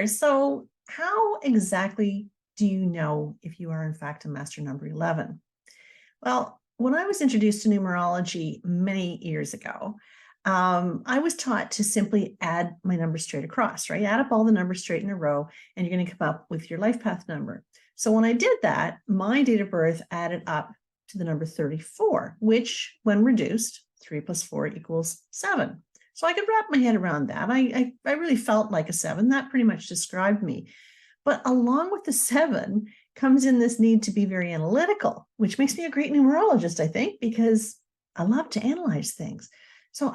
there. So how exactly do you know if you are in fact a master number 11? Well, when I was introduced to numerology many years ago, I was taught to simply add my numbers straight across, right? Add up all the numbers straight in a row, and you're going to come up with your life path number. So when I did that, my date of birth added up to the number 34, which when reduced, 3 plus 4 equals 7. So I could wrap my head around that. I really felt like a 7. That pretty much described me. But along with the 7 comes in this need to be very analytical, which makes me a great numerologist, I think, because I love to analyze things. So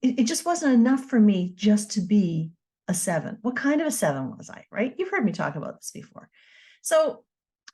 it just wasn't enough for me just to be a 7. What kind of a 7 was I, right? You've heard me talk about this before. So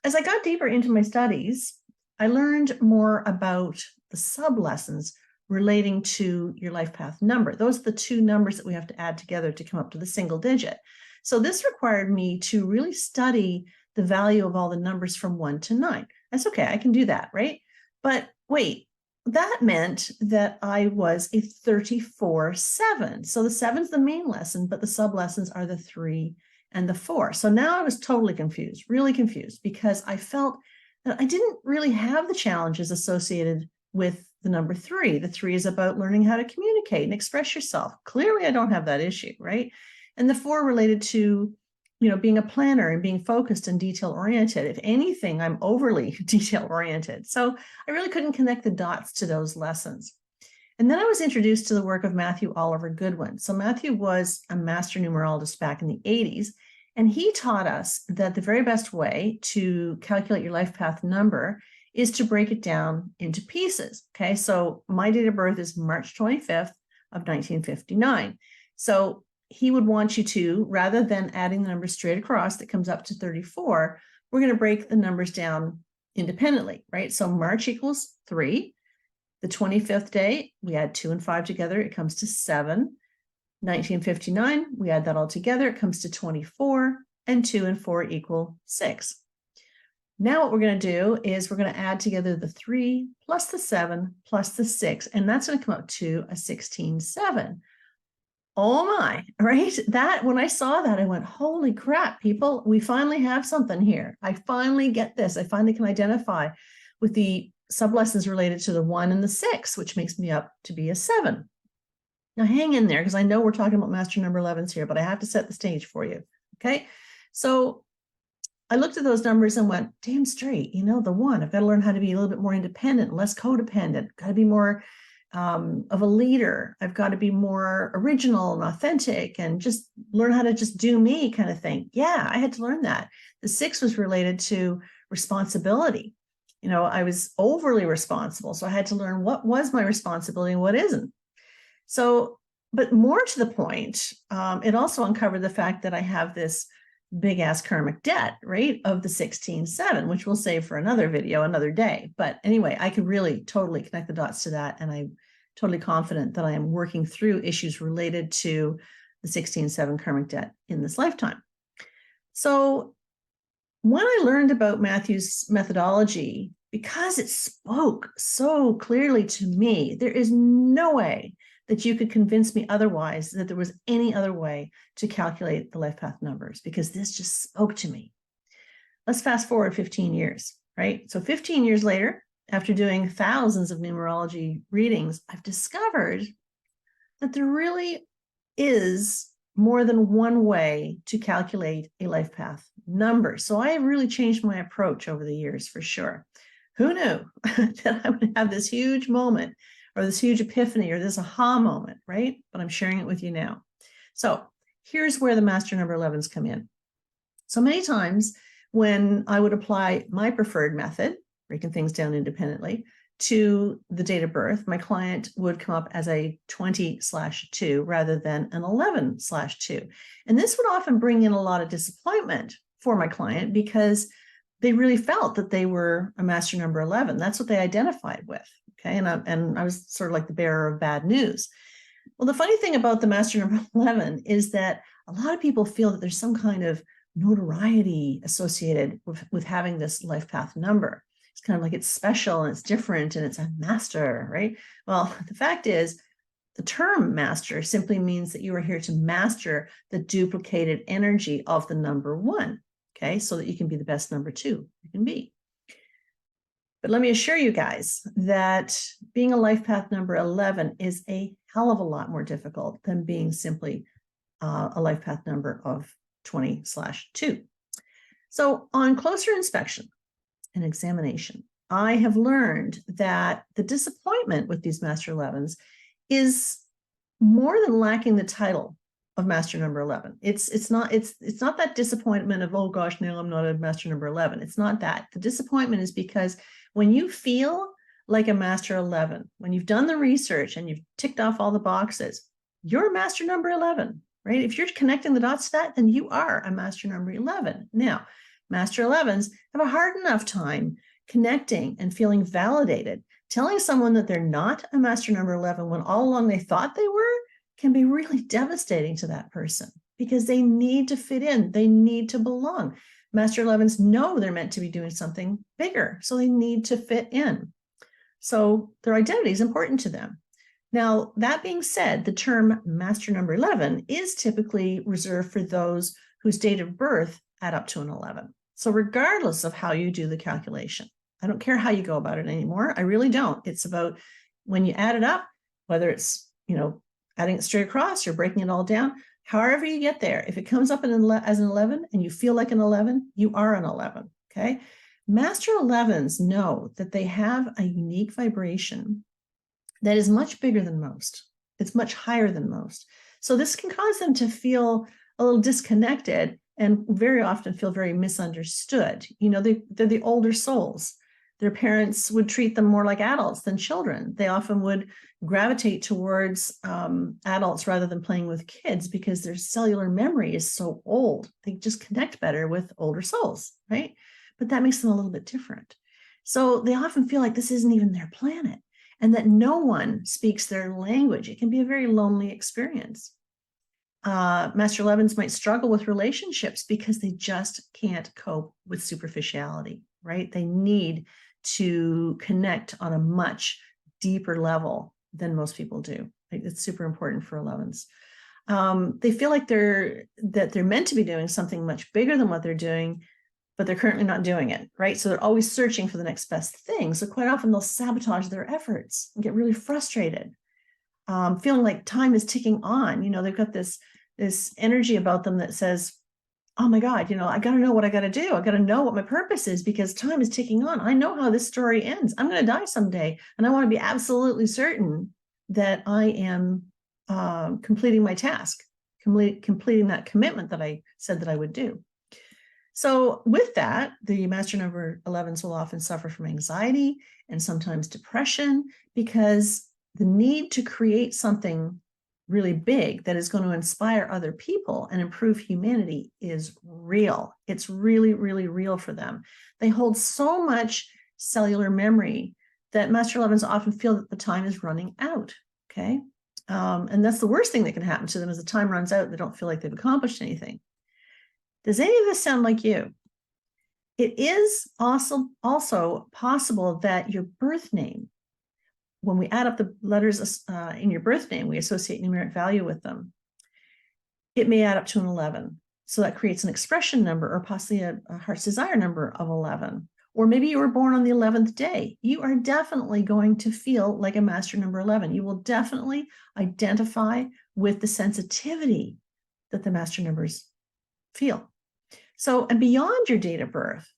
as I got deeper into my studies, I learned more about the sub-lessons relating to your life path number. Those are the two numbers that we have to add together to come up to the single digit. So this required me to really study the value of all the numbers from 1 to 9. That's okay, I can do that, right? But wait, that meant that I was a 34-7. So the 7's the main lesson, but the sub-lessons are the 3 and the 4. So now I was totally confused, really confused, because I felt that I didn't really have the challenges associated with the number 3. The 3 is about learning how to communicate and express yourself. Clearly, I don't have that issue, right? And the 4 related to, being a planner and being focused and detail-oriented. If anything, I'm overly detail-oriented. So I really couldn't connect the dots to those lessons. And then I was introduced to the work of Matthew Oliver Goodwin. So Matthew was a master numerologist back in the 80s, and he taught us that the very best way to calculate your life path number is to break it down into pieces. Okay, so my date of birth is March 25th of 1959. So he would want you to, rather than adding the numbers straight across that comes up to 34, we're going to break the numbers down independently, right? So March equals 3. The 25th day, we add 2 and 5 together, it comes to 7. 1959, we add that all together, it comes to 24, and 2 and 4 equal 6. Now what we're going to do is we're going to add together the 3 plus the 7 plus the 6, and that's going to come up to a 16-7. Oh my, right? That when I saw that, I went, holy crap, people, we finally have something here. I finally get this. I finally can identify with the sub-lessons related to the 1 and the 6, which makes me up to be a 7. Now hang in there, because I know we're talking about master number 11s here, but I have to set the stage for you. Okay. So I looked at those numbers and went, damn straight, the 1, I've got to learn how to be a little bit more independent, less codependent, got to be more of a leader. I've got to be more original and authentic and just learn how to just do me kind of thing. Yeah, I had to learn that. The 6 was related to responsibility. I was overly responsible. So I had to learn what was my responsibility and what isn't. So, but more to the point, it also uncovered the fact that I have this big ass karmic debt, right, of the 16-7, which we'll save for another video, another day. But anyway, I could really totally connect the dots to that. And I'm totally confident that I am working through issues related to the 16-7 karmic debt in this lifetime. So when I learned about Matthew's methodology, because it spoke so clearly to me, there is no way that you could convince me otherwise, that there was any other way to calculate the life path numbers, because this just spoke to me. Let's fast forward 15 years, right? So 15 years later, after doing thousands of numerology readings, I've discovered that there really is more than one way to calculate a life path number. So I have really changed my approach over the years, for sure. Who knew that I would have this huge moment, or this huge epiphany, or this aha moment, right? But I'm sharing it with you now. So here's where the master number 11s come in. So many times when I would apply my preferred method, breaking things down independently, to the date of birth, my client would come up as a 20/2 rather than an 11/2. And this would often bring in a lot of disappointment for my client, because they really felt that they were a master number 11. That's what they identified with. Okay. And I was sort of like the bearer of bad news. Well, the funny thing about the master number 11 is that a lot of people feel that there's some kind of notoriety associated with having this life path number. It's kind of like it's special and it's different and it's a master, right? Well, the fact is, The term master simply means that you are here to master the duplicated energy of the number 1, okay, so that you can be the best number 2 you can be. But let me assure you guys that being a life path number 11 is a hell of a lot more difficult than being simply a life path number of 20/2. So on closer inspection and examination, I have learned that the disappointment with these Master 11s is more than lacking the title of Master number 11. It's not that disappointment of, oh gosh, now I'm not a Master number 11. It's not that. The disappointment is because when you feel like a Master 11, when you've done the research and you've ticked off all the boxes, you're a Master number 11, right? If you're connecting the dots to that, then you are a Master number 11. Now, Master 11s have a hard enough time connecting and feeling validated. Telling someone that they're not a Master number 11 when all along they thought they were can be really devastating to that person because they need to fit in. They need to belong. Master 11s know they're meant to be doing something bigger, so they need to fit in. So their identity is important to them. Now, that being said, the term Master number 11 is typically reserved for those whose date of birth add up to an 11. So regardless of how you do the calculation, I don't care how you go about it anymore. I really don't. It's about when you add it up, whether it's, adding it straight across or breaking it all down, however you get there. If it comes up as an 11 and you feel like an 11, you are an 11, okay? Master 11s know that they have a unique vibration that is much bigger than most. It's much higher than most. So this can cause them to feel a little disconnected and very often feel very misunderstood. They're the older souls. Their parents would treat them more like adults than children. They often would gravitate towards adults rather than playing with kids because their cellular memory is so old. They just connect better with older souls, right? But that makes them a little bit different. So they often feel like this isn't even their planet and that no one speaks their language. It can be a very lonely experience. Master 11s might struggle with relationships because they just can't cope with superficiality, right? They need to connect on a much deeper level than most people do. It's super important for 11s. They feel like they're meant to be doing something much bigger than what they're doing, but they're currently not doing it, right? So they're always searching for the next best thing. So quite often they'll sabotage their efforts and get really frustrated, feeling like time is ticking on. They've got this energy about them that says, oh my God, I got to know what I got to do. I got to know what my purpose is because time is ticking on. I know how this story ends. I'm going to die someday. And I want to be absolutely certain that I am completing my task, completing that commitment that I said that I would do. So with that, the Master number 11s will often suffer from anxiety and sometimes depression because the need to create something really big that is going to inspire other people and improve humanity is real. It's really, really real for them. They hold so much cellular memory that Master 11s often feel that the time is running out, okay? And that's the worst thing that can happen to them is the time runs out and they don't feel like they've accomplished anything. Does any of this sound like you? It is also possible that your birth name, when we add up the letters in your birth name, we associate numeric value with them. It may add up to an 11. So that creates an expression number or possibly a heart's desire number of 11. Or maybe you were born on the 11th day. You are definitely going to feel like a Master number 11. You will definitely identify with the sensitivity that the Master numbers feel. So, and beyond your date of birth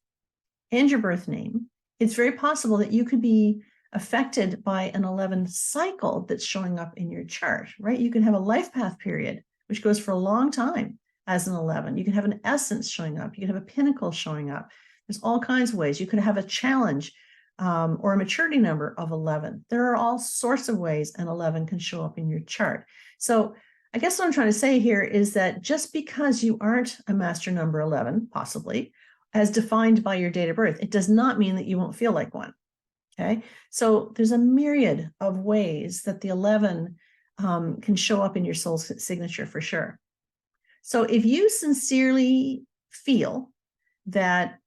and your birth name, it's very possible that you could be affected by an 11 cycle that's showing up in your chart, right? You can have a life path period, which goes for a long time as an 11. You can have an essence showing up. You can have a pinnacle showing up. There's all kinds of ways. You could have a challenge or a maturity number of 11. There are all sorts of ways an 11 can show up in your chart. So I guess what I'm trying to say here is that just because you aren't a Master number 11, possibly, as defined by your date of birth, it does not mean that you won't feel like one. Okay, so there's a myriad of ways that the 11 can show up in your soul's signature for sure. So if you sincerely feel that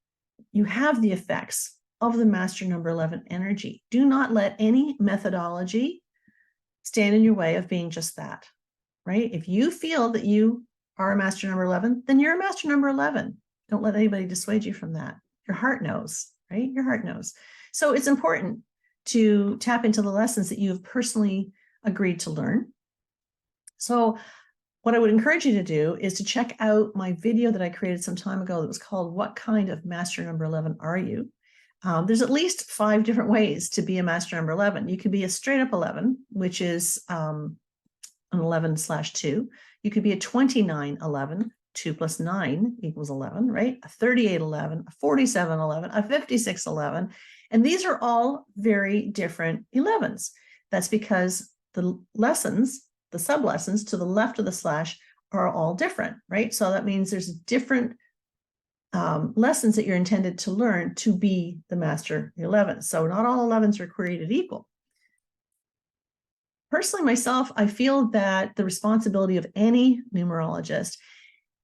you have the effects of the Master number 11 energy, do not let any methodology stand in your way of being just that, right? If you feel that you are a master number 11, then you're a master number 11. Don't let anybody dissuade you from that. Your heart knows, right? Your heart knows. So it's important to tap into the lessons that you have personally agreed to learn. So what I would encourage you to do is to check out my video that I created some time ago that was called What Kind of Master Number 11 Are You? There's at least 5 different ways to be a master number 11. You could be a straight up 11, which is an 11/2. You could be a 29/11. 2 plus 9 equals 11, right? A 38/11, a 47/11, a 56/11. And these are all very different 11s. That's because the lessons, the sub-lessons to the left of the slash are all different, right? So that means there's different lessons that you're intended to learn to be the master 11. So not all 11s are created equal. Personally, myself, I feel that the responsibility of any numerologist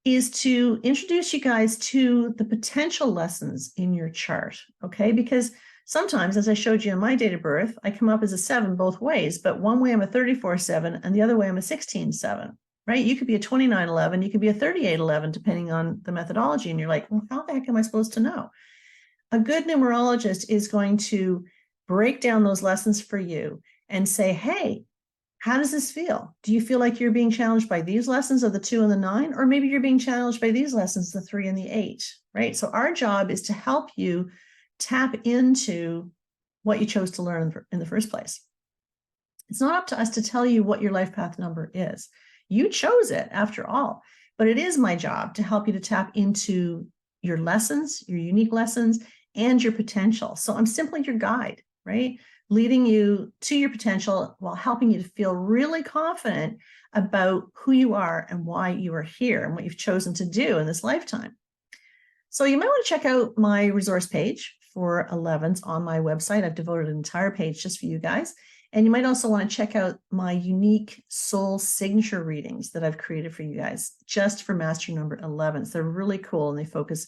is to introduce you guys to the potential lessons in your chart, okay? Because sometimes, as I showed you in my date of birth, I come up as a 7 both ways, but one way I'm a 34/7 and the other way I'm a 16/7, right? You could be a 29/11, you could be a 38/11, depending on the methodology. And you're like, well, how the heck am I supposed to know? A good numerologist is going to break down those lessons for you and say, hey, how does this feel? Do you feel like you're being challenged by these lessons of the 2 and the 9? Or maybe you're being challenged by these lessons, the 3 and the 8, right? So our job is to help you tap into what you chose to learn in the first place. It's not up to us to tell you what your life path number is. You chose it after all, but it is my job to help you to tap into your lessons, your unique lessons, and your potential. So I'm simply your guide, right? Leading you to your potential while helping you to feel really confident about who you are and why you are here and what you've chosen to do in this lifetime. So you might want to check out my resource page for 11s on my website. I've devoted an entire page just for you guys. And you might also want to check out my unique soul signature readings that I've created for you guys just for master number 11s. They're really cool and they focus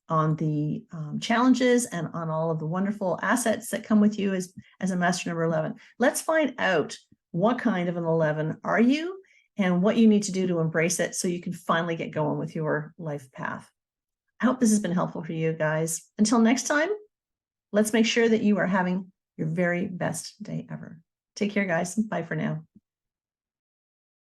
on the challenges and on all of the wonderful assets that come with you as a master number 11. Let's find out what kind of an 11 are you and what you need to do to embrace it so you can finally get going with your life path. I hope this has been helpful for you guys. Until next time, let's make sure that you are having your very best day ever. Take care, guys. Bye for now.